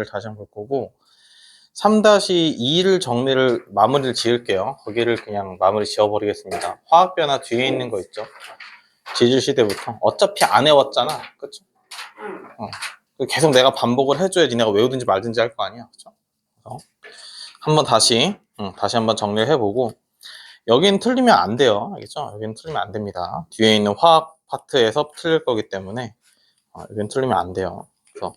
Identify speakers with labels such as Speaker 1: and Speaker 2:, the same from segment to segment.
Speaker 1: 다시 한번 볼 거고 3-2를 마무리를 지을게요. 거기를 그냥 마무리 지어버리겠습니다. 화학변화 뒤에 있는 거 있죠? 지질시대부터 어차피 안 외웠잖아, 그쵸? 계속 내가 반복을 해줘야지 내가 외우든지 말든지 할 거 아니야, 그쵸? 한번 다시 한번 정리를 해보고 여기는 틀리면 안 돼요, 알겠죠? 여기는 틀리면 안 됩니다. 뒤에 있는 화학 파트에서 틀릴 거기 때문에 여기는 틀리면 안 돼요. 그래서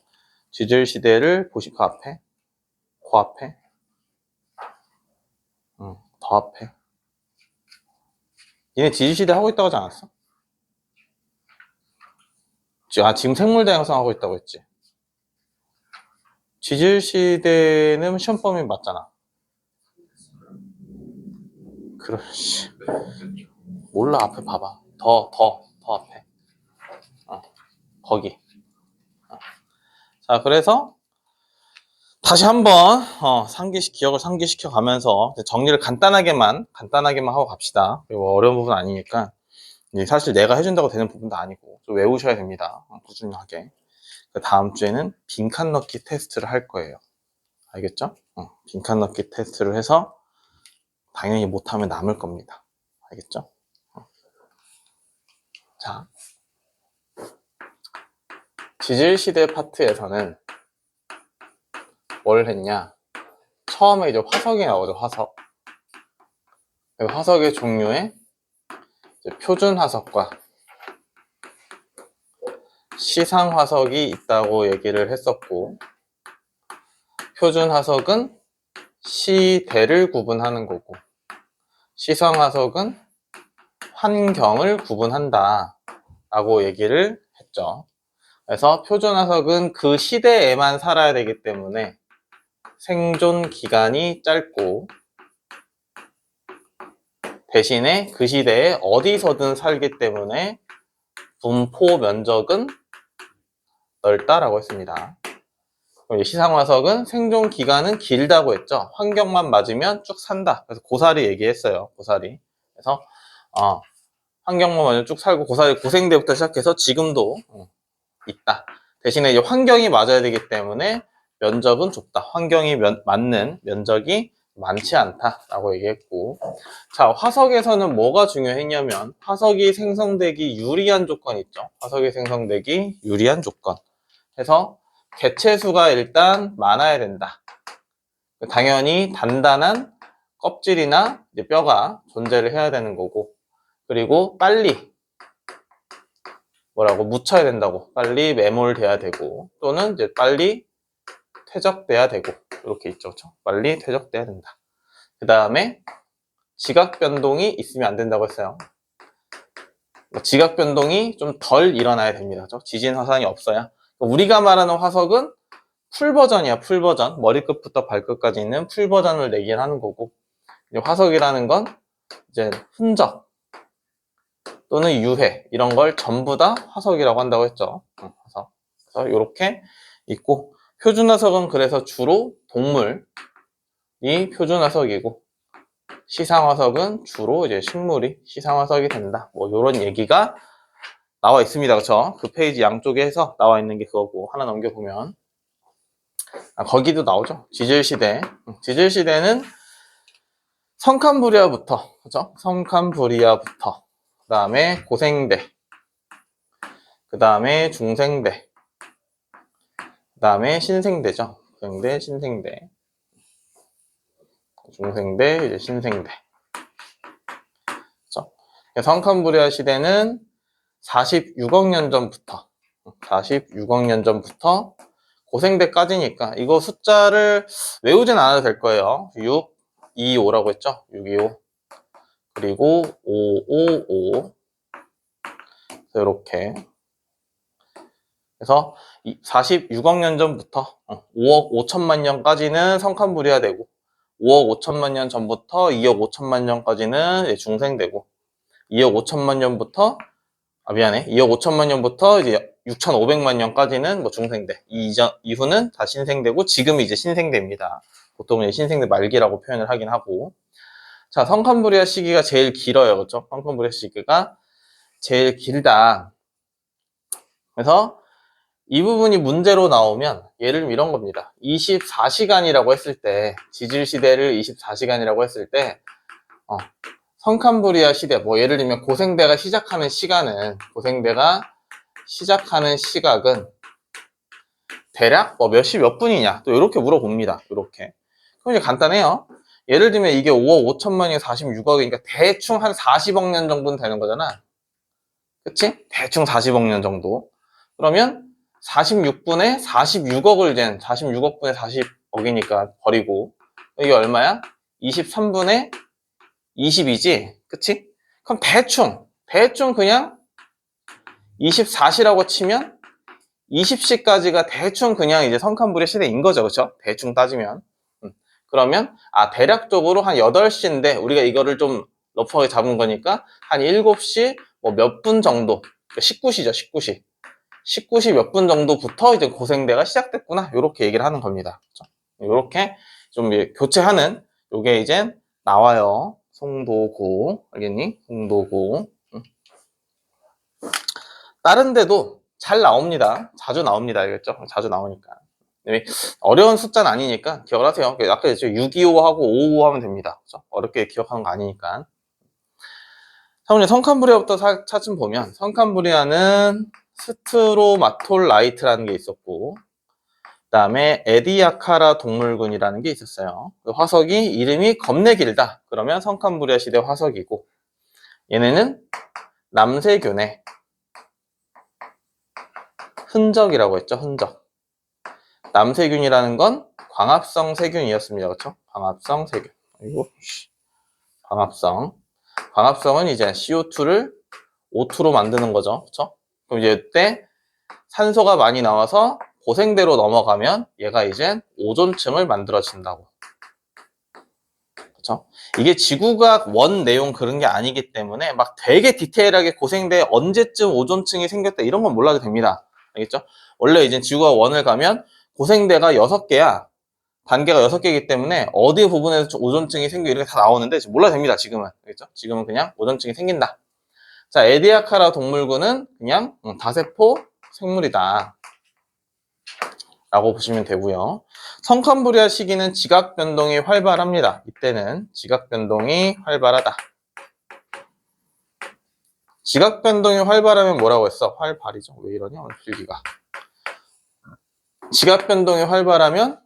Speaker 1: 지질시대를 그 앞에 더 앞에 얘네 지질시대 하고 있다고 하지 않았어? 지금 생물다양성 하고 있다고 했지. 지질시대는 시험 범위 맞잖아. 그렇지. 몰라, 앞에 봐봐. 더 앞에. 거기. 자, 그래서 다시 한번 기억을 상기시켜 가면서 정리를 간단하게만 하고 갑시다. 그리고 어려운 부분 아니니까 사실 내가 해준다고 되는 부분도 아니고 좀 외우셔야 됩니다. 꾸준하게. 다음 주에는 빈칸 넣기 테스트를 할 거예요. 알겠죠? 빈칸 넣기 테스트를 해서 당연히 못하면 남을 겁니다. 알겠죠? 자, 지질시대 파트에서는 뭘 했냐? 처음에 이제 화석이 나오죠, 화석. 화석의 종류에 표준 화석과 시상 화석이 있다고 얘기를 했었고, 표준 화석은 시대를 구분하는 거고, 시상 화석은 환경을 구분한다 라고 얘기를 했죠. 그래서 표준 화석은 그 시대에만 살아야 되기 때문에 생존 기간이 짧고, 대신에 그 시대에 어디서든 살기 때문에 분포 면적은 넓다라고 했습니다. 시상화석은 생존 기간은 길다고 했죠. 환경만 맞으면 쭉 산다. 그래서 고사리 얘기했어요. 고사리. 그래서 환경만 맞으면 쭉 살고 고사리 고생대부터 시작해서 지금도 있다. 대신에 이제 환경이 맞아야 되기 때문에 면적은 좁다. 환경이 맞는 면적이 많지 않다라고 얘기했고, 자, 화석에서는 뭐가 중요했냐면 화석이 생성되기 유리한 조건 있죠. 화석이 생성되기 유리한 조건. 해서 개체수가 일단 많아야 된다. 당연히 단단한 껍질이나 이제 뼈가 존재를 해야 되는 거고, 그리고 빨리 묻혀야 된다고. 빨리 매몰돼야 되고, 또는 이제 빨리 퇴적돼야 되고, 이렇게 있죠. 그렇죠? 빨리 퇴적돼야 된다. 그 다음에 지각 변동이 있으면 안 된다고 했어요. 지각 변동이 좀 덜 일어나야 됩니다. 그렇죠? 지진 화산이 없어야. 우리가 말하는 화석은 풀 버전이야, 풀 버전. 머리끝부터 발끝까지 있는 풀 버전을 내긴 하는 거고, 화석이라는 건 이제 흔적 또는 유해 이런 걸 전부 다 화석이라고 한다고 했죠. 화석. 그래서 이렇게 있고, 표준 화석은 그래서 주로 동물이 표준 화석이고, 시상 화석은 주로 이제 식물이 시상 화석이 된다. 뭐 이런 얘기가 나와 있습니다. 그렇죠? 그 페이지 양쪽에 해서 나와 있는 게 그거고, 하나 넘겨보면 거기도 나오죠. 지질시대. 지질시대는 성캄브리아부터, 그죠? 성캄브리아부터, 그 다음에 고생대, 그 다음에 중생대, 그 다음에 신생대죠. 고생대, 신생대, 중생대, 이제 신생대. 그죠? 성캄브리아 시대는 46억 년 전부터, 46억 년 전부터 고생대까지니까 이거 숫자를 외우진 않아도 될 거예요. 6, 2, 5라고 했죠? 6, 2, 5. 그리고 5, 5, 5. 이렇게. 그래서 46억 년 전부터 5억 5천만 년까지는 성캄브리아 되고, 5억 5천만 년 전부터 2억 5천만 년까지는 중생되고, 2억 5천만 년부터 2억 5천만 년부터 이제 6,500만 년까지는 뭐 중생대. 이후는 다 신생되고, 지금이 이제 신생대입니다. 보통은 신생대 말기라고 표현을 하긴 하고. 자, 성캄브리아 시기가 제일 길어요. 그렇죠? 성캄브리아 시기가 제일 길다. 그래서 이 부분이 문제로 나오면 예를 들면 이런 겁니다. 24시간이라고 했을 때, 지질시대를 24시간이라고 했을 때 성캄브리아 시대, 뭐 예를 들면 고생대가 시작하는 시각은 대략 뭐 몇 시 몇 분이냐, 또 이렇게 물어봅니다. 이렇게. 그럼 이제 간단해요. 예를 들면 이게 5억 5천만이 46억이니까 대충 한 40억 년 정도는 되는 거잖아. 그치? 대충 40억 년 정도. 그러면 46분에 46억을 이제 46억 분에 40억이니까 버리고, 이게 얼마야? 23분에 20이지? 그치? 그럼 대충 그냥 24시라고 치면 20시까지가 대충 그냥 이제 성캄브리아 시대인 거죠. 그쵸? 대충 따지면. 그러면, 대략적으로 한 8시인데, 우리가 이거를 좀 러프하게 잡은 거니까, 한 7시 뭐 몇 분 정도, 19시죠, 19시. 19시 몇 분 정도부터 이제 고생대가 시작됐구나. 요렇게 얘기를 하는 겁니다. 요렇게 좀 교체하는, 요게 이제 나와요. 송도고, 알겠니? 송도고. 다른 데도 잘 나옵니다. 자주 나옵니다. 알겠죠? 자주 나오니까. 어려운 숫자는 아니니까 기억을 하세요. 아까 625하고 555 하면 됩니다. 그렇죠? 어렵게 기억하는 거 아니니까. 사모님, 성캄브리아부터 차츰 보면, 성캄브리아는 스트로마톨라이트라는 게 있었고, 그 다음에 에디아카라 동물군이라는 게 있었어요. 그 화석이 이름이 겁내 길다. 그러면 성캄브리아 시대 화석이고, 얘네는 남세균의 흔적이라고 했죠. 흔적. 남세균이라는 건 광합성 세균이었습니다. 그렇죠? 광합성 세균. 그리고 광합성은 이제 CO2를 O2로 만드는 거죠. 그렇죠? 그럼 이제 이때 산소가 많이 나와서 고생대로 넘어가면 얘가 이제 오존층을 만들어진다고. 그렇죠? 이게 지구과학 원 내용 그런 게 아니기 때문에 막 되게 디테일하게 고생대에 언제쯤 오존층이 생겼다 이런 건 몰라도 됩니다. 알겠죠? 원래 이제 지구과학 원을 가면 고생대가 6개야. 단계가 6개이기 때문에 어디 부분에서 오존층이 생기고 이렇게 다 나오는데 몰라도 됩니다. 지금은. 알겠죠? 지금은 그냥 오존층이 생긴다. 자, 에디아카라 동물군은 그냥 다세포 생물이다 라고 보시면 되고요. 성캄브리아 시기는 지각 변동이 활발합니다. 이때는 지각 변동이 활발하다. 지각 변동이 활발하면 뭐라고 했어? 활발이죠. 왜 이러냐? 오늘 필기가. 지각 변동이 활발하면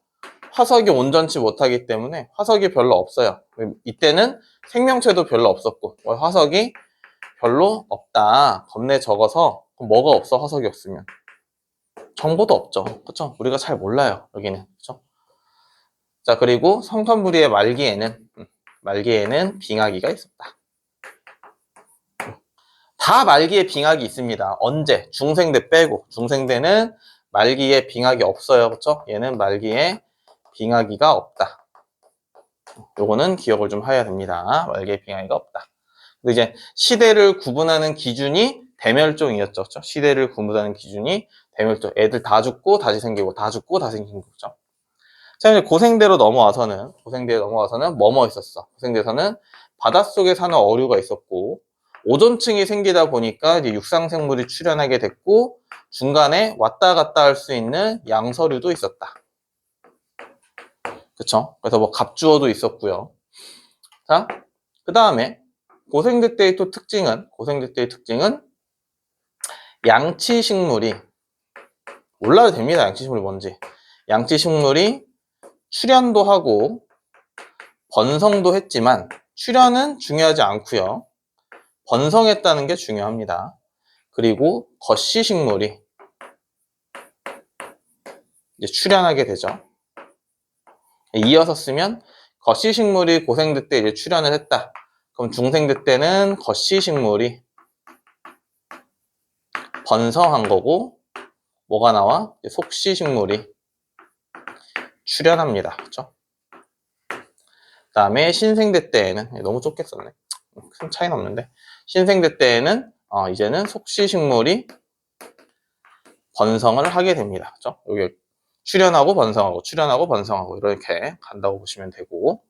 Speaker 1: 화석이 온전치 못하기 때문에 화석이 별로 없어요. 이때는 생명체도 별로 없었고 화석이 별로 없다. 겁내 적어서 그럼 뭐가 없어? 화석이 없으면 정보도 없죠. 그렇죠? 우리가 잘 몰라요. 여기는. 그렇죠? 자, 그리고 성캄브리아의 말기에는 빙하기가 있었다. 다 말기에 빙하기 있습니다. 언제? 중생대 빼고. 중생대는 말기에 빙하기 없어요. 그렇죠? 얘는 말기에 빙하기가 없다. 요거는 기억을 좀 해야 됩니다. 말기에 빙하기가 없다. 근데 이제 시대를 구분하는 기준이 대멸종이었죠. 그렇죠? 시대를 구분하는 기준이 대멸종. 애들 다 죽고 다시 생기고 다 죽고 다시 생기고. 그렇죠? 자, 이제 고생대로 넘어와서는 뭐뭐 있었어? 고생대에서는 바닷속에 사는 어류가 있었고 오존층이 생기다 보니까 이제 육상생물이 출현하게 됐고 중간에 왔다 갔다 할 수 있는 양서류도 있었다. 그쵸? 그래서 뭐 갑주어도 있었고요. 자, 그 다음에 고생대 때의 특징은 양치식물이 몰라도 됩니다. 양치식물이 뭔지. 양치식물이 출현도 하고 번성도 했지만 출현은 중요하지 않고요. 번성했다는 게 중요합니다. 그리고 겉시식물이 이제 출현하게 되죠. 이어서 쓰면 겉시식물이 고생대 때 이제 출현을 했다. 그럼 중생대 때는 겉시식물이 번성한 거고 뭐가 나와? 속시식물이 출현합니다. 그렇죠? 그 다음에 신생대 때에는 너무 좁게 썼네. 큰 차이는 없는데 신생대 때에는 이제는 속시식물이 번성을 하게 됩니다. 그렇죠? 여기 출현하고 번성하고 이렇게 간다고 보시면 되고.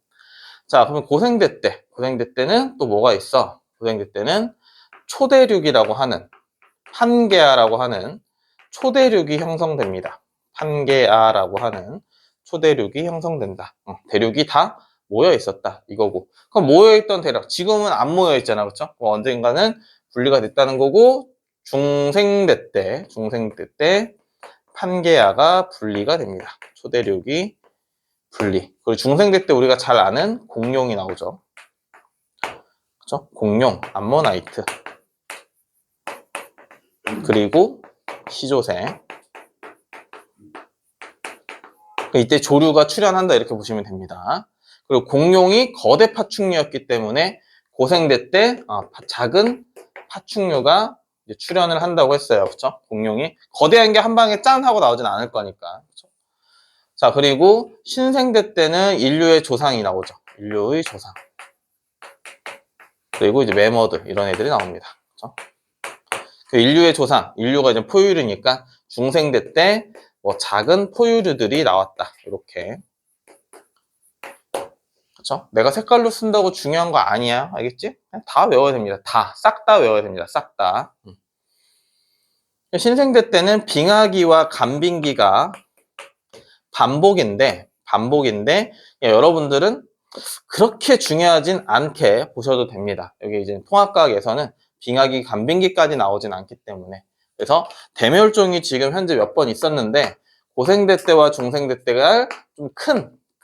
Speaker 1: 자, 그러면 고생대 때는 또 뭐가 있어? 고생대 때는 초대륙이라고 하는 한계아라고 하는 초대륙이 형성됩니다. 판게아라고 하는 초대륙이 형성된다. 대륙이 다 모여 있었다 이거고. 그럼 모여 있던 대륙 지금은 안 모여 있잖아, 그렇죠? 언젠가는 분리가 됐다는 거고 중생대 때 판게아가 분리가 됩니다. 초대륙이 분리. 그리고 중생대 때 우리가 잘 아는 공룡이 나오죠. 그렇죠? 공룡, 암모나이트. 그리고 시조새. 이때 조류가 출현한다 이렇게 보시면 됩니다. 그리고 공룡이 거대 파충류였기 때문에 고생대 때 작은 파충류가 출현을 한다고 했어요. 그렇죠? 공룡이 거대한 게 한 방에 짠 하고 나오진 않을 거니까. 그렇죠? 자, 그리고 신생대 때는 인류의 조상이 나오죠. 인류의 조상. 그리고 이제 매머드 이런 애들이 나옵니다. 그렇죠? 그 인류의 조상, 인류가 이제 포유류니까 중생대 때 뭐 작은 포유류들이 나왔다. 이렇게. 그렇죠? 내가 색깔로 쓴다고 중요한 거 아니야. 알겠지? 다 외워야 됩니다. 다. 싹 다 외워야 됩니다. 싹 다. 신생대 때는 빙하기와 간빙기가 반복인데 여러분들은 그렇게 중요하진 않게 보셔도 됩니다. 여기 이제 통합과학에서는 빙하기, 간빙기까지 나오진 않기 때문에. 그래서 대멸종이 지금 현재 몇 번 있었는데 고생대 때와 중생대 때가 좀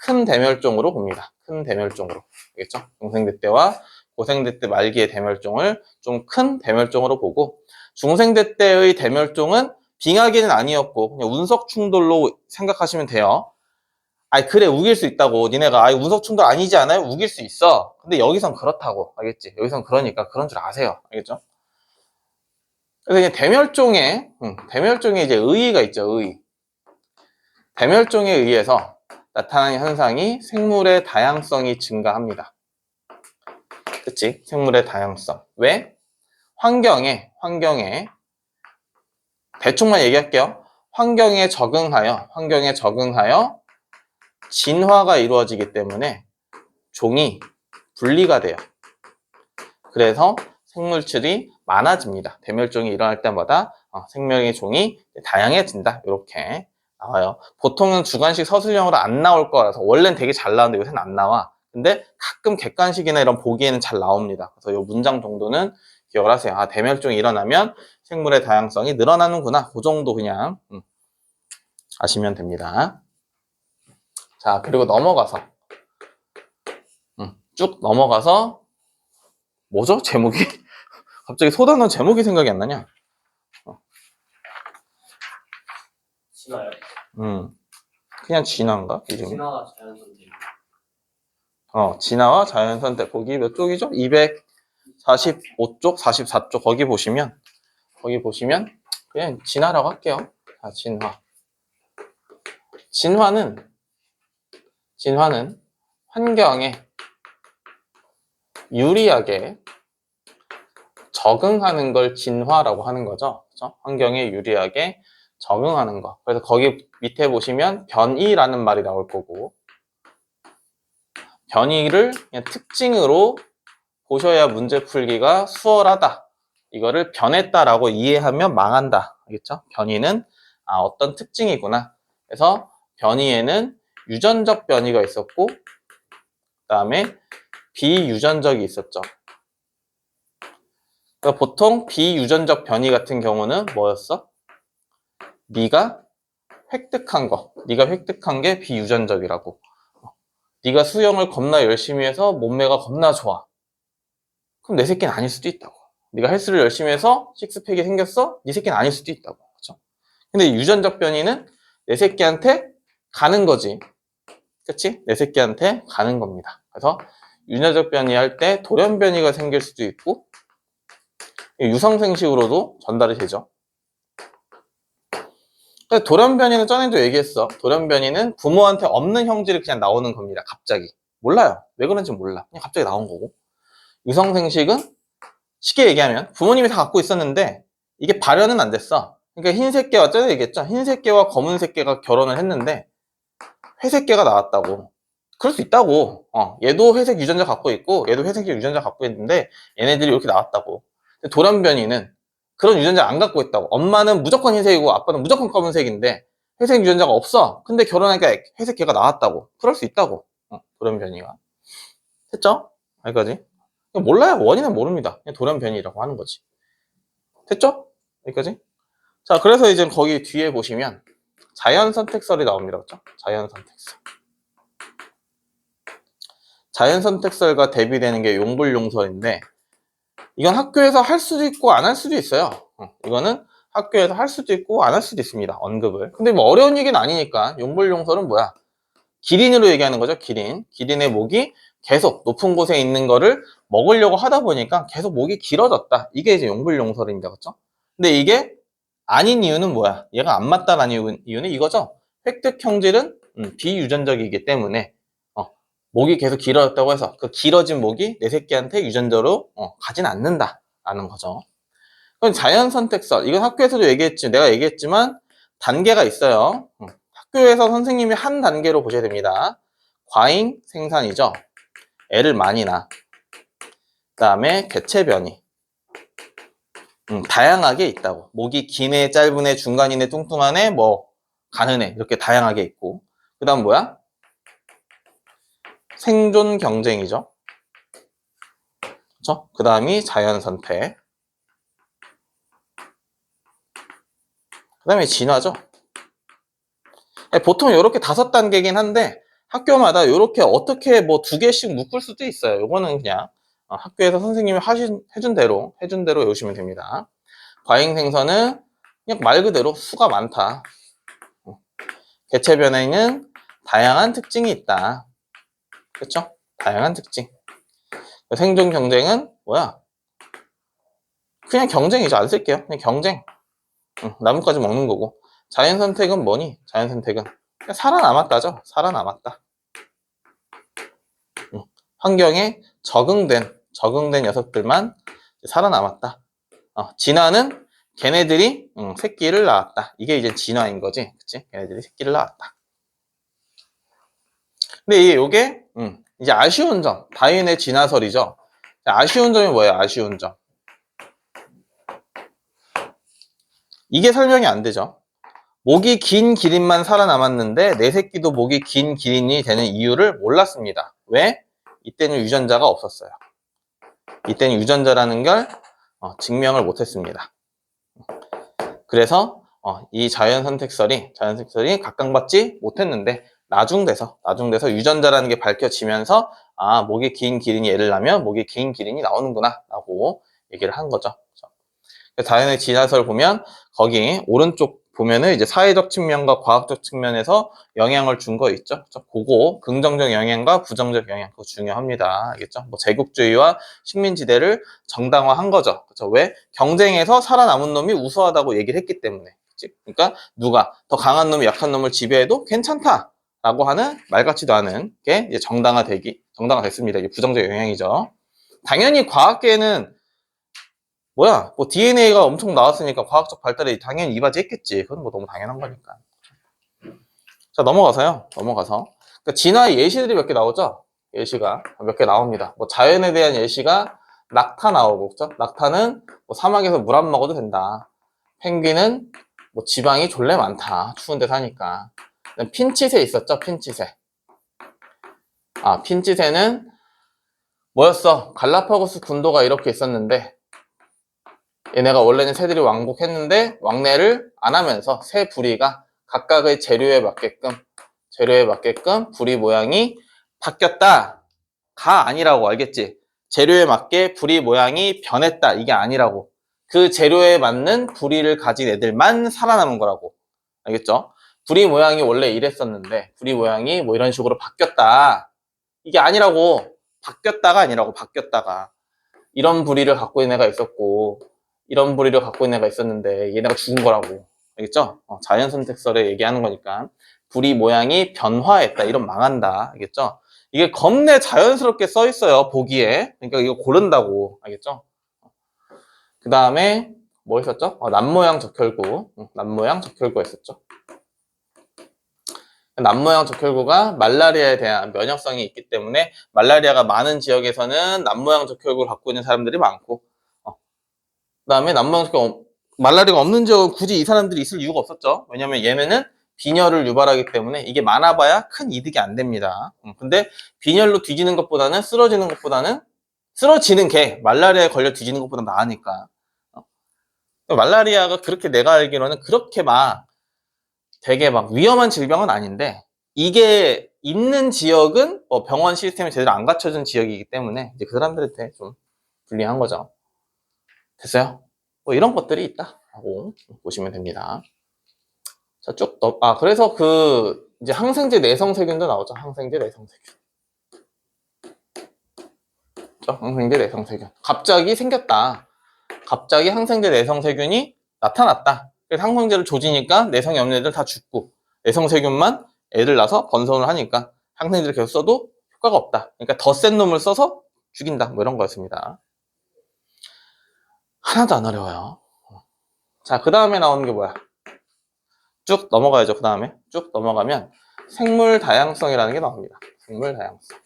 Speaker 1: 큰 대멸종으로 봅니다. 큰 대멸종으로. 알겠죠? 중생대 때와 고생대 때 말기의 대멸종을 좀 큰 대멸종으로 보고 중생대 때의 대멸종은 빙하기는 아니었고 그냥 운석 충돌로 생각하시면 돼요. 아니 그래 우길 수 있다고 니네가 운석 충돌 아니지 않아요? 우길 수 있어. 근데 여기선 그렇다고 알겠지? 여기선 그러니까 그런 줄 아세요. 알겠죠? 그래서 이제 대멸종에 이제 의의가 있죠. 의의. 대멸종에 의해서 나타나는 현상이 생물의 다양성이 증가합니다. 그치? 생물의 다양성. 왜? 환경에 대충만 얘기할게요. 환경에 적응하여 진화가 이루어지기 때문에 종이 분리가 돼요. 그래서 생물들이 많아집니다. 대멸종이 일어날 때마다 생명의 종이 다양해진다. 이렇게 나와요. 보통은 주관식 서술형으로 안 나올 거라서 원래는 되게 잘 나오는데 요새는 안 나와. 근데 가끔 객관식이나 이런 보기에는 잘 나옵니다. 그래서 이 문장 정도는 기억을 하세요. 대멸종이 일어나면 생물의 다양성이 늘어나는구나. 그 정도 그냥 아시면 됩니다. 자, 그리고 쭉 넘어가서 뭐죠? 제목이? 갑자기 소단원 제목이 생각이 안 나냐?
Speaker 2: 진화요?
Speaker 1: 그냥 진화인가? 이름이?
Speaker 2: 진화와 자연선택.
Speaker 1: 진화와 자연선택. 거기 몇 쪽이죠? 245쪽, 44쪽 거기 보시면 그냥 진화라고 할게요. 진화. 진화는 환경에 유리하게 적응하는 걸 진화라고 하는 거죠. 그렇죠? 환경에 유리하게 적응하는 거. 그래서 거기 밑에 보시면 변이라는 말이 나올 거고 변이를 그냥 특징으로 보셔야 문제 풀기가 수월하다. 이거를 변했다라고 이해하면 망한다. 알겠죠? 변이는 어떤 특징이구나. 그래서 변이에는 유전적 변이가 있었고 그 다음에 비유전적이 있었죠. 그러니까 보통 비유전적 변이 같은 경우는 뭐였어? 네가 획득한 게 비유전적이라고. 네가 수영을 겁나 열심히 해서 몸매가 겁나 좋아. 그럼 내 새끼는 아닐 수도 있다고. 네가 헬스를 열심히 해서 식스팩이 생겼어? 네 새끼는 아닐 수도 있다고. 그렇죠? 근데 유전적 변이는 내 새끼한테 가는 거지. 그치? 내 새끼한테 가는 겁니다. 그래서 유전적 변이할 때 돌연 변이가 생길 수도 있고 유성생식으로도 전달이 되죠. 돌연 변이는 전에도 얘기했어. 돌연 변이는 부모한테 없는 형질이 그냥 나오는 겁니다. 갑자기. 몰라요. 왜 그런지 몰라. 그냥 갑자기 나온 거고. 유성생식은 쉽게 얘기하면 부모님이 다 갖고 있었는데 이게 발현은 안 됐어. 그러니까 흰색개와 전에 얘기했죠. 흰색개와 검은색개가 결혼을 했는데 회색개가 나왔다고. 그럴 수 있다고. 얘도 회색 유전자 갖고 있고 얘도 회색 유전자 갖고 있는데 얘네들이 이렇게 나왔다고. 돌연 변이는 그런 유전자 안 갖고 있다고. 엄마는 무조건 흰색이고 아빠는 무조건 검은색인데 회색 유전자가 없어. 근데 결혼하니까 회색 개가 나왔다고. 그럴 수 있다고. 돌연변이가. 됐죠? 여기까지. 몰라요. 원인은 모릅니다. 그냥 돌연변이라고 하는 거지. 됐죠? 여기까지. 자, 그래서 이제 거기 뒤에 보시면 자연선택설이 나옵니다. 그렇죠? 자연선택설. 자연선택설과 대비되는 게 용불용설인데 이건 학교에서 할 수도 있고 안 할 수도 있어요. 이거는 학교에서 할 수도 있고 안 할 수도 있습니다. 언급을. 근데 뭐 어려운 얘기는 아니니까 용불용설은 뭐야? 기린으로 얘기하는 거죠. 기린. 기린의 목이 계속 높은 곳에 있는 거를 먹으려고 하다 보니까 계속 목이 길어졌다. 이게 이제 용불용설입니다. 그렇죠? 근데 이게 아닌 이유는 뭐야? 얘가 안 맞다라는 이유는 이거죠. 획득 형질은 비유전적이기 때문에 목이 계속 길어졌다고 해서 그 길어진 목이 내 새끼한테 유전자로 가진 않는다라는 거죠. 그럼 자연선택설, 이건 학교에서도 내가 얘기했지만 단계가 있어요. 학교에서 선생님이 한 단계로 보셔야 됩니다. 과잉 생산이죠. 애를 많이 낳아. 그 다음에 개체 변이. 다양하게 있다고. 목이 긴 애, 짧은 애, 중간인 애, 뚱뚱한 애, 뭐 가는 애 이렇게 다양하게 있고. 그 다음 뭐야? 생존 경쟁이죠. 그렇죠? 그 다음이 자연선택. 그 다음에 진화죠. 보통 이렇게 5단계긴 한데 학교마다 이렇게 어떻게 뭐 2개씩 묶을 수도 있어요. 요거는 그냥 학교에서 선생님이 해준 대로 외우시면 됩니다. 과잉 생선은 그냥 말 그대로 수가 많다. 개체 변화에는 다양한 특징이 있다. 그렇죠? 다양한 특징. 생존 경쟁은 뭐야? 그냥 경쟁이죠. 안 쓸게요. 그냥 경쟁. 나뭇가지 먹는 거고. 자연 선택은 뭐니? 자연 선택은 그냥 살아남았다죠. 살아남았다. 환경에 적응된 녀석들만 살아남았다. 진화는 걔네들이 새끼를 낳았다. 이게 이제 진화인 거지. 그치? 걔네들이 새끼를 낳았다. 근데 요게 이제 아쉬운 점. 다윈의 진화설이죠. 아쉬운 점이 뭐예요? 아쉬운 점. 이게 설명이 안 되죠. 목이 긴 기린만 살아남았는데 내 새끼도 목이 긴 기린이 되는 이유를 몰랐습니다. 왜? 이때는 유전자가 없었어요. 이때는 유전자라는 걸 증명을 못했습니다. 그래서 이 자연선택설이 각광받지 못했는데 나중돼서 유전자라는 게 밝혀지면서 목이 긴 기린이 애를 낳으면 목이 긴 기린이 나오는구나 라고 얘기를 한 거죠. 자연의 진화설 보면 거기 오른쪽 보면은 이제 사회적 측면과 과학적 측면에서 영향을 준 거 있죠. 그거 긍정적 영향과 부정적 영향 그거 중요합니다. 알겠죠? 뭐 제국주의와 식민지대를 정당화한 거죠. 그렇죠? 왜? 경쟁에서 살아남은 놈이 우수하다고 얘기를 했기 때문에. 그치? 그러니까 누가 더 강한 놈이 약한 놈을 지배해도 괜찮다라고 하는 말 같지도 않은 게 이제 정당화됐습니다. 이게 부정적 영향이죠. 당연히 과학계에는 뭐야, 뭐 DNA가 엄청 나왔으니까 과학적 발달이 당연히 이바지했겠지. 그건 뭐 너무 당연한 거니까. 자, 넘어가서. 그러니까 진화의 예시들이 몇 개 나오죠? 예시가 몇 개 나옵니다. 뭐 자연에 대한 예시가 낙타 나오고, 그죠? 낙타는 뭐 사막에서 물 안 먹어도 된다. 펭귄은 뭐 지방이 졸래 많다. 추운 데 사니까. 핀치새 있었죠? 핀치새. 핀치새는 뭐였어? 갈라파고스 군도가 이렇게 있었는데 얘네가 원래는 새들이 왕복했는데 왕래를 안 하면서 새 부리가 각각의 재료에 맞게끔 부리 모양이 바뀌었다. 가 아니라고 알겠지? 재료에 맞게 부리 모양이 변했다. 이게 아니라고. 그 재료에 맞는 부리를 가진 애들만 살아남은 거라고. 알겠죠? 부리 모양이 원래 이랬었는데 부리 모양이 뭐 이런 식으로 바뀌었다. 이게 아니라고. 바뀌었다가 아니라고. 바뀌었다가. 이런 부리를 갖고 있는 애가 있었고 이런 부리를 갖고 있는 애가 있었는데 얘네가 죽은 거라고. 알겠죠? 자연선택설에 얘기하는 거니까 부리 모양이 변화했다. 이런 망한다. 알겠죠? 이게 겁내 자연스럽게 써 있어요. 보기에. 그러니까 이거 고른다고. 알겠죠? 그 다음에 뭐 있었죠? 남모양 적혈구. 남모양 적혈구 했었죠. 남모양 적혈구가 말라리아에 대한 면역성이 있기 때문에 말라리아가 많은 지역에서는 남모양 적혈구를 갖고 있는 사람들이 많고 그 다음에 남모양 적혈구 말라리가 없는 지역은 굳이 이 사람들이 있을 이유가 없었죠. 왜냐면 얘네는 빈혈을 유발하기 때문에 이게 많아봐야 큰 이득이 안 됩니다. 근데 빈혈로 뒤지는 것보다는 쓰러지는 게 말라리아에 걸려 뒤지는 것보다 나으니까. 말라리아가 그렇게 내가 알기로는 그렇게 막 되게 막 위험한 질병은 아닌데 이게 있는 지역은 뭐 병원 시스템이 제대로 안 갖춰진 지역이기 때문에 이제 그 사람들한테 좀 불리한 거죠. 됐어요? 뭐 이런 것들이 있다라고 보시면 됩니다. 자, 그래서 이제 항생제 내성세균도 나오죠. 항생제 내성세균. 항생제 내성세균. 갑자기 생겼다. 갑자기 항생제 내성세균이 나타났다. 그래서 항생제를 조지니까 내성이 없는 애들 다 죽고, 내성세균만 애들 낳아서 번성을 하니까 항생제를 계속 써도 효과가 없다. 그러니까 더 센 놈을 써서 죽인다. 뭐 이런 거였습니다. 하나도 안 어려워요. 자, 그 다음에 나오는 게 뭐야? 쭉 넘어가야죠. 그 다음에 쭉 넘어가면 생물 다양성이라는 게 나옵니다. 생물 다양성.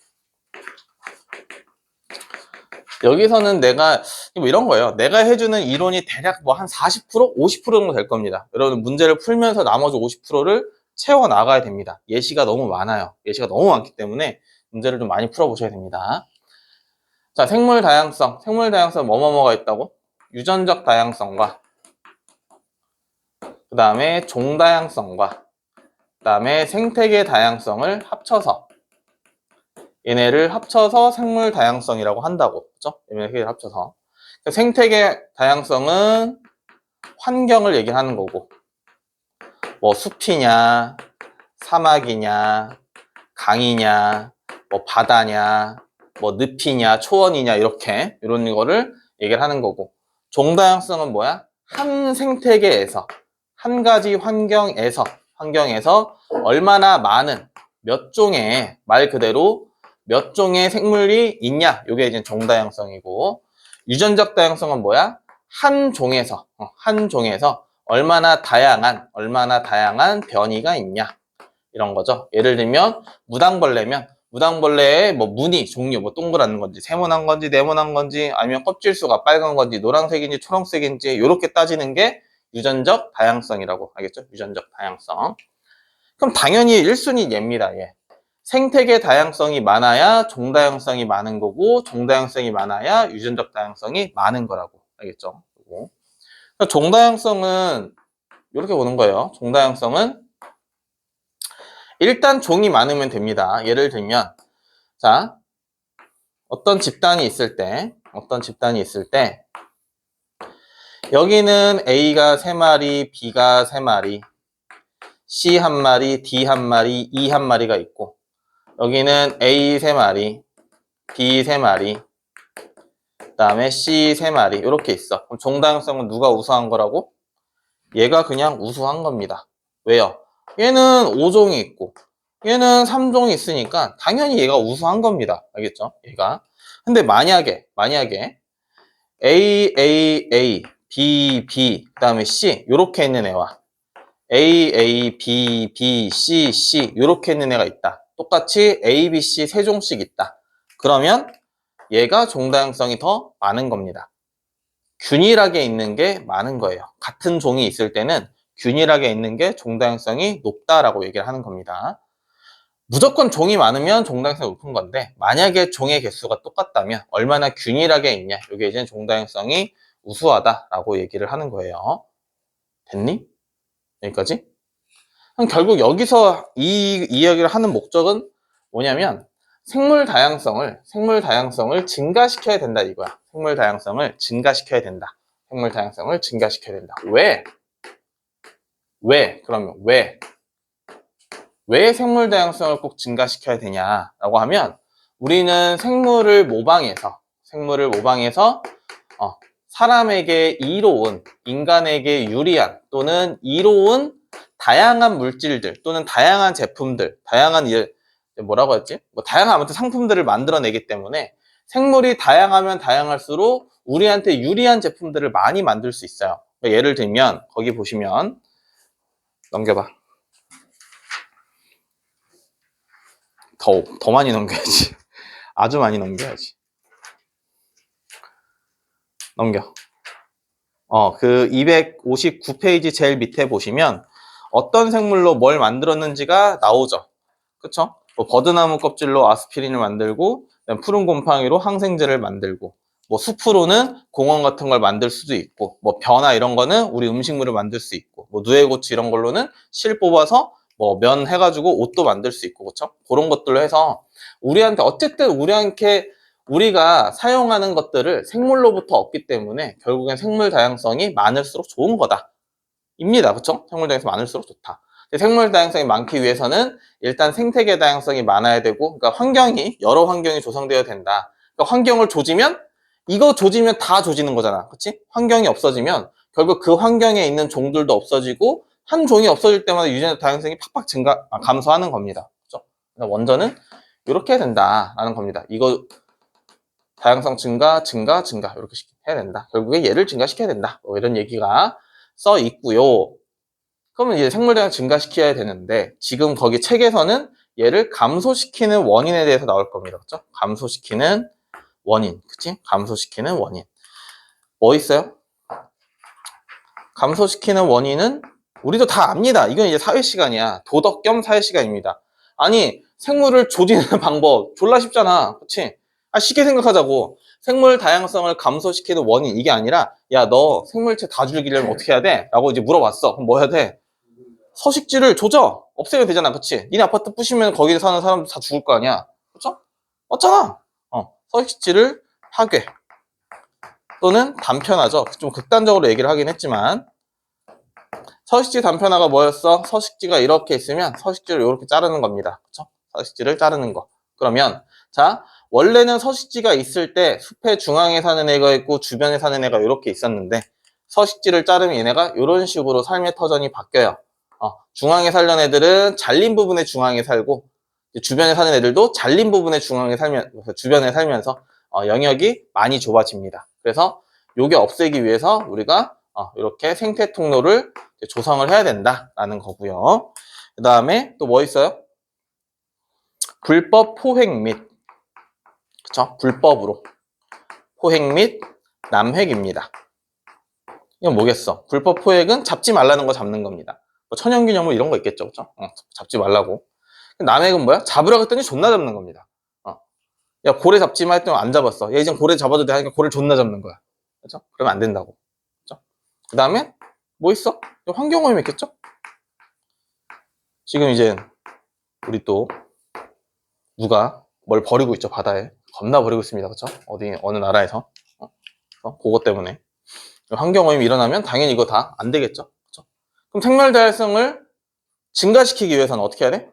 Speaker 1: 여기서는 내가 뭐 이런 거예요. 내가 해주는 이론이 대략 뭐 한 40%, 50% 정도 될 겁니다. 여러분 문제를 풀면서 나머지 50%를 채워 나가야 됩니다. 예시가 너무 많아요. 예시가 너무 많기 때문에 문제를 좀 많이 풀어보셔야 됩니다. 자, 생물 다양성. 생물 다양성 뭐가 있다고? 유전적 다양성과 그 다음에 종 다양성과 그 다음에 생태계 다양성을 합쳐서 얘네를 합쳐서 생물 다양성이라고 한다고. 그죠? 얘네를 합쳐서. 생태계 다양성은 환경을 얘기하는 거고, 뭐 숲이냐, 사막이냐, 강이냐, 뭐 바다냐, 뭐 늪이냐, 초원이냐, 이렇게, 이런 거를 얘기를 하는 거고, 종 다양성은 뭐야? 한 생태계에서, 한 가지 환경에서 얼마나 많은 몇 종의, 말 그대로 몇 종의 생물이 있냐, 이게 이제 종 다양성이고, 유전적 다양성은 뭐야? 한 종에서 얼마나 다양한 변이가 있냐, 이런 거죠. 예를 들면 무당벌레의 뭐 무늬, 종류, 뭐 동그란 건지 세모난 건지 네모난 건지 아니면 껍질수가 빨간 건지 노란색인지 초록색인지 이렇게 따지는 게 유전적 다양성이라고 하겠죠. 유전적 다양성. 그럼 당연히 1순위 얘입니다. 얘. 생태계 다양성이 많아야 종 다양성이 많은 거고 종 다양성이 많아야 유전적 다양성이 많은 거라고 알겠죠? 종 다양성은 이렇게 보는 거예요. 종 다양성은 일단 종이 많으면 됩니다. 예를 들면 자, 어떤 집단이 있을 때 여기는 A가 3마리, B가 3마리, C 1마리, D 1마리, E 1마리가 있고 여기는 A 3마리, B 3마리, 그 다음에 C 3마리 이렇게 있어. 그럼 종 다양성은 누가 우수한 거라고? 얘가 그냥 우수한 겁니다. 왜요? 얘는 5종이 있고 얘는 3종이 있으니까 당연히 얘가 우수한 겁니다. 알겠죠? 얘가. 근데 만약에 A, B, B, 그 다음에 C 이렇게 있는 애와 A, B, B, C, C 이렇게 있는 애가 있다. 똑같이 A, B, C 세 종씩 있다. 그러면 얘가 종 다양성이 더 많은 겁니다. 균일하게 있는 게 많은 거예요. 같은 종이 있을 때는 균일하게 있는 게 종 다양성이 높다라고 얘기를 하는 겁니다. 무조건 종이 많으면 종 다양성이 높은 건데 만약에 종의 개수가 똑같다면 얼마나 균일하게 있냐 이게 이제 종 다양성이 우수하다라고 얘기를 하는 거예요. 됐니? 여기까지? 그럼 결국 여기서 이 이야기를 하는 목적은 뭐냐면 생물 다양성을 증가시켜야 된다 이거야. 생물 다양성을 증가시켜야 된다. 왜? 그러면 왜 생물 다양성을 꼭 증가시켜야 되냐라고 하면 우리는 생물을 모방해서 사람에게 이로운, 인간에게 유리한 또는 이로운 다양한 물질들 또는 다양한 제품들, 뭐라고 했지? 뭐 다양한 아무튼 상품들을 만들어내기 때문에 생물이 다양하면 다양할수록 우리한테 유리한 제품들을 많이 만들 수 있어요. 그러니까 예를 들면 거기 보시면 넘겨봐. 더 많이 넘겨야지. 아주 많이 넘겨야지. 넘겨. 그 259페이지 제일 밑에 보시면 어떤 생물로 뭘 만들었는지가 나오죠. 그쵸? 뭐 버드나무 껍질로 아스피린을 만들고, 푸른 곰팡이로 항생제를 만들고, 뭐 숲으로는 공원 같은 걸 만들 수도 있고, 뭐 벼나 이런 거는 우리 음식물을 만들 수 있고, 뭐 누에고치 이런 걸로는 실 뽑아서 뭐 면 해가지고 옷도 만들 수 있고, 그쵸? 그런 것들로 해서 우리한테 어쨌든 우리가 사용하는 것들을 생물로부터 얻기 때문에 결국엔 생물 다양성이 많을수록 좋은 거다. 입니다. 그쵸? 생물 다양성이 많을수록 좋다. 생물 다양성이 많기 위해서는 일단 생태계 다양성이 많아야 되고, 그러니까 여러 환경이 조성되어야 된다. 그러니까 환경을 조지면, 이거 조지면 다 조지는 거잖아. 그치? 환경이 없어지면 결국 그 환경에 있는 종들도 없어지고, 한 종이 없어질 때마다 유전자 다양성이 팍팍 감소하는 겁니다. 그쵸? 그래서 원전은 이렇게 해야 된다라는 겁니다. 이거 다양성 증가 이렇게 해야 된다. 결국에 얘를 증가시켜야 된다. 뭐 이런 얘기가 써 있고요. 그러면 이제 생물 다양성 증가시켜야 되는데 지금 거기 책에서는 얘를 감소시키는 원인에 대해서 나올 겁니다. 그렇죠? 감소시키는 원인. 그치? 감소시키는 원인. 뭐 있어요? 감소시키는 원인은 우리도 다 압니다. 이건 이제 사회 시간이야. 도덕 겸 사회 시간입니다. 아니, 생물을 조지는 방법 졸라 쉽잖아. 그치? 쉽게 생각하자고. 생물 다양성을 감소시키는 원인 이게 아니라 야, 너 생물체 다 죽이려면 어떻게 해야 돼? 라고 이제 물어봤어. 그럼 뭐 해야 돼? 서식지를 조져. 없애면 되잖아. 그치? 니네 아파트 부시면 거기 사는 사람들 다 죽을 거 아니야. 그쵸? 맞잖아. 서식지를 파괴. 또는 단편화죠. 좀 극단적으로 얘기를 하긴 했지만 서식지 단편화가 뭐였어? 서식지가 이렇게 있으면 서식지를 이렇게 자르는 겁니다. 그쵸? 서식지를 자르는 거. 그러면 자, 원래는 서식지가 있을 때 숲의 중앙에 사는 애가 있고 주변에 사는 애가 이렇게 있었는데 서식지를 자르면 얘네가 이런 식으로 삶의 터전이 바뀌어요. 중앙에 살던 애들은 잘린 부분의 중앙에 살고 주변에 사는 애들도 잘린 부분의 주변에 살면서 영역이 많이 좁아집니다. 그래서 요게 없애기 위해서 우리가 이렇게 생태 통로를 조성을 해야 된다라는 거고요. 그 다음에 또 뭐 있어요? 불법 포획 및 그쵸? 불법으로 포획 및 남획입니다. 이건 뭐겠어? 불법 포획은 잡지 말라는 거 잡는 겁니다. 뭐 천연기념물 이런 거 있겠죠, 그쵸? 잡지 말라고. 남획은 뭐야? 잡으라고 했더니 존나 잡는 겁니다. 야, 고래 잡지 마 했더니 안 잡았어. 얘 이제 고래 잡아도 돼 하니까 고래 존나 잡는 거야. 그죠? 그러면 안 된다고. 그죠? 그 다음에 뭐 있어? 환경오염 있겠죠? 지금 이제 우리 또 누가 뭘 버리고 있죠, 바다에. 겁나 버리고 있습니다. 그쵸? 어느 나라에서. 그것 때문에. 환경오염이 일어나면 당연히 이거 다 안 되겠죠? 그쵸? 그럼 생물 다양성을 증가시키기 위해서는 어떻게 해야 돼?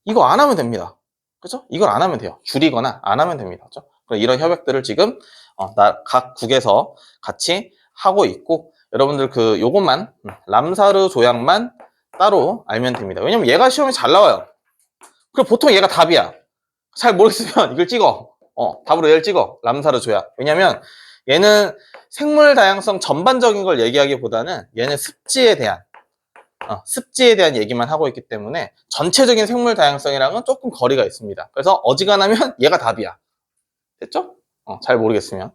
Speaker 1: 이거 안 하면 됩니다. 그쵸? 이걸 안 하면 돼요. 줄이거나 안 하면 됩니다. 그쵸? 이런 협약들을 지금 각 국에서 같이 하고 있고 여러분들 요것만 람사르 조약만 따로 알면 됩니다. 왜냐면 얘가 시험에 잘 나와요. 그리고 보통 얘가 답이야. 잘 모르겠으면 이걸 찍어. 답으로 얘를 찍어. 람사르 조약. 왜냐면 얘는 생물 다양성 전반적인 걸 얘기하기보다는 얘는 습지에 대한 얘기만 하고 있기 때문에 전체적인 생물 다양성이랑은 조금 거리가 있습니다. 그래서 어지간하면 얘가 답이야. 됐죠? 잘 모르겠으면.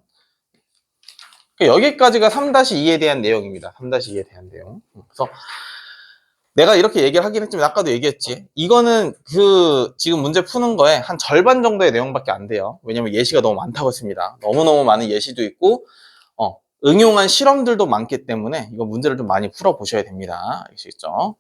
Speaker 1: 여기까지가 3-2에 대한 내용입니다. 3-2에 대한 내용. 그래서 내가 이렇게 얘기를 하긴 했지만 아까도 얘기했지. 이거는 지금 문제 푸는 거에 한 절반 정도의 내용밖에 안 돼요. 왜냐면 예시가 너무 많다고 했습니다. 너무너무 많은 예시도 있고 응용한 실험들도 많기 때문에 이거 문제를 좀 많이 풀어보셔야 됩니다. 아시겠죠?